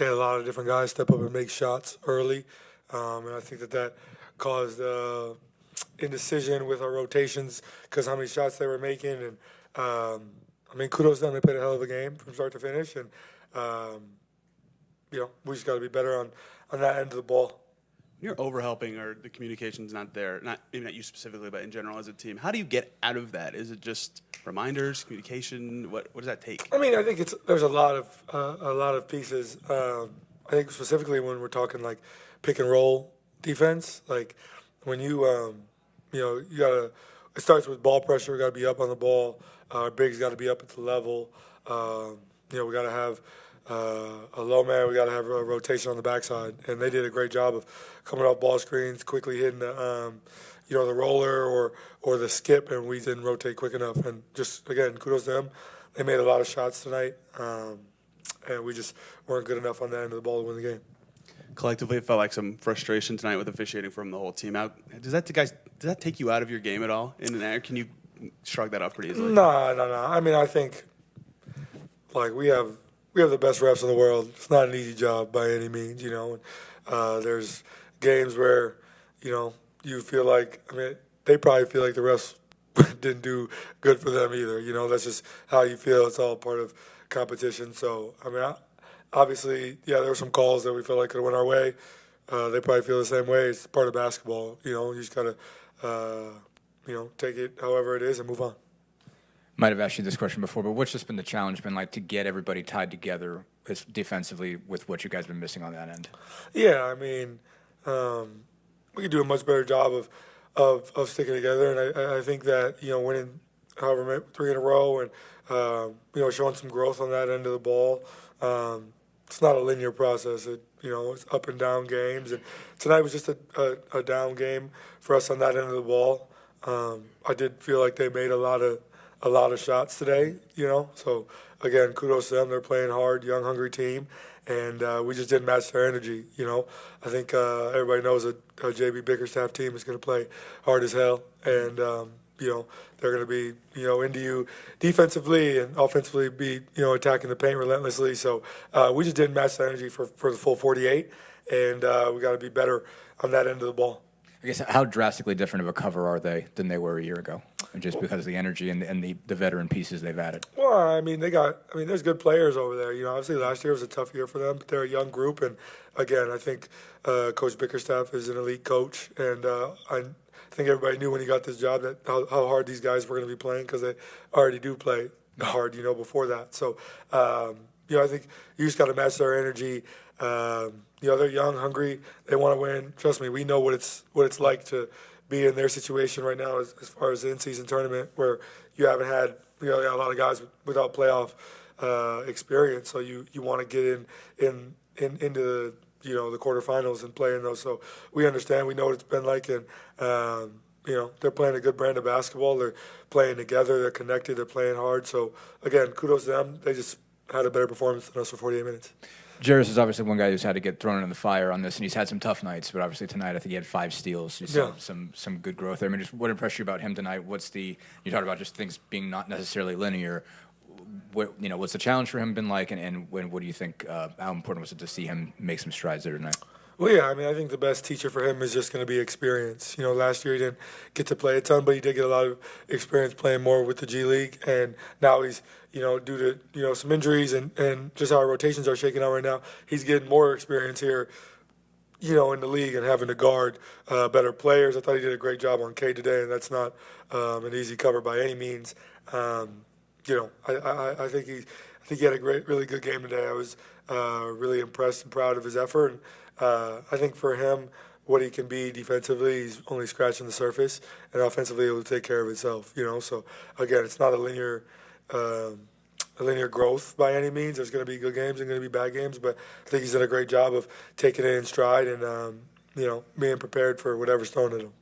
they had a lot of different guys step up and make shots early, and I think that caused indecision with our rotations because how many shots they were making. And kudos to them. They played a hell of a game from start to finish, and we just got to be better on that end of the ball. You're overhelping or the communication's not there, maybe not you specifically, but in general as a team. How do you get out of that? Is it just reminders, communication? What does that take? I think there's a lot of pieces. I think specifically when we're talking like pick and roll defense, like when you gotta. It starts with ball pressure. We got to be up on the ball. Our bigs got to be up at the level. We got to have a low man. We got to have a rotation on the backside, and they did a great job of coming off ball screens, quickly hitting the roller or the skip, and we didn't rotate quick enough. And just again, kudos to them. They made a lot of shots tonight, and we just weren't good enough on that end of the ball to win the game. Collectively, it felt like some frustration tonight with officiating from the whole team. Does that take you out of your game at all? Can you shrug that off pretty easily? No. I think like we have the best refs in the world. It's not an easy job by any means, There's games where, you feel like, they probably feel like the refs didn't do good for them either. That's just how you feel. It's all part of competition. So, obviously, there were some calls that we felt like could have went our way. They probably feel the same way. It's part of basketball. You just got to, take it however it is and move on. Might have asked you this question before, but what's just been the challenge been like to get everybody tied together defensively with what you guys have been missing on that end? Yeah, we could do a much better job of sticking together, and I think that winning however 3 in a row and showing some growth on that end of the ball. It's not a linear process. It's up and down games, and tonight was just a down game for us on that end of the ball. I did feel like they made a lot of shots today, So, again, kudos to them. They're playing hard, young, hungry team, and we just didn't match their energy, I think everybody knows that a JB Bickerstaff team is going to play hard as hell, and, they're going to be, into you defensively and offensively be, attacking the paint relentlessly. So we just didn't match the energy for the full 48, and we got to be better on that end of the ball. I guess how drastically different of a cover are they than they were a year ago? Just because of the energy and the veteran pieces they've added. Well, there's good players over there. Obviously last year was a tough year for them, but they're a young group. And again, I think Coach Bickerstaff is an elite coach. And I think everybody knew when he got this job that how hard these guys were going to be playing because they already do play hard, before that. So, I think you just got to match their energy. They're young, hungry. They want to win. Trust me, we know what it's like to be in their situation right now as far as the in-season tournament where you haven't had a lot of guys without playoff experience. So you want to get into the quarterfinals and play in those. So we understand. We know what it's been like, and they're playing a good brand of basketball. They're playing together. They're connected. They're playing hard. So again, kudos to them. They just had a better performance than us for 48 minutes. Jairus is obviously one guy who's had to get thrown in the fire on this, and he's had some tough nights. But obviously tonight, I think he had 5 steals. You saw some good growth there. Just what impressed you about him tonight? You talked about just things being not necessarily linear. What's the challenge for him been like, and what do you think? How important was it to see him make some strides there tonight? Well, yeah, I think the best teacher for him is just going to be experience. Last year he didn't get to play a ton, but he did get a lot of experience playing more with the G League, and now he's, due to, some injuries and just how our rotations are shaking out right now, he's getting more experience here, in the league and having to guard better players. I thought he did a great job on K today, and that's not an easy cover by any means. I think he had a really good game today. I was really impressed and proud of his effort. And, I think for him, what he can be defensively, he's only scratching the surface, and offensively, it will take care of itself. So again, it's not a linear growth by any means. There's going to be good games and going to be bad games, but I think he's done a great job of taking it in stride and being prepared for whatever's thrown at him.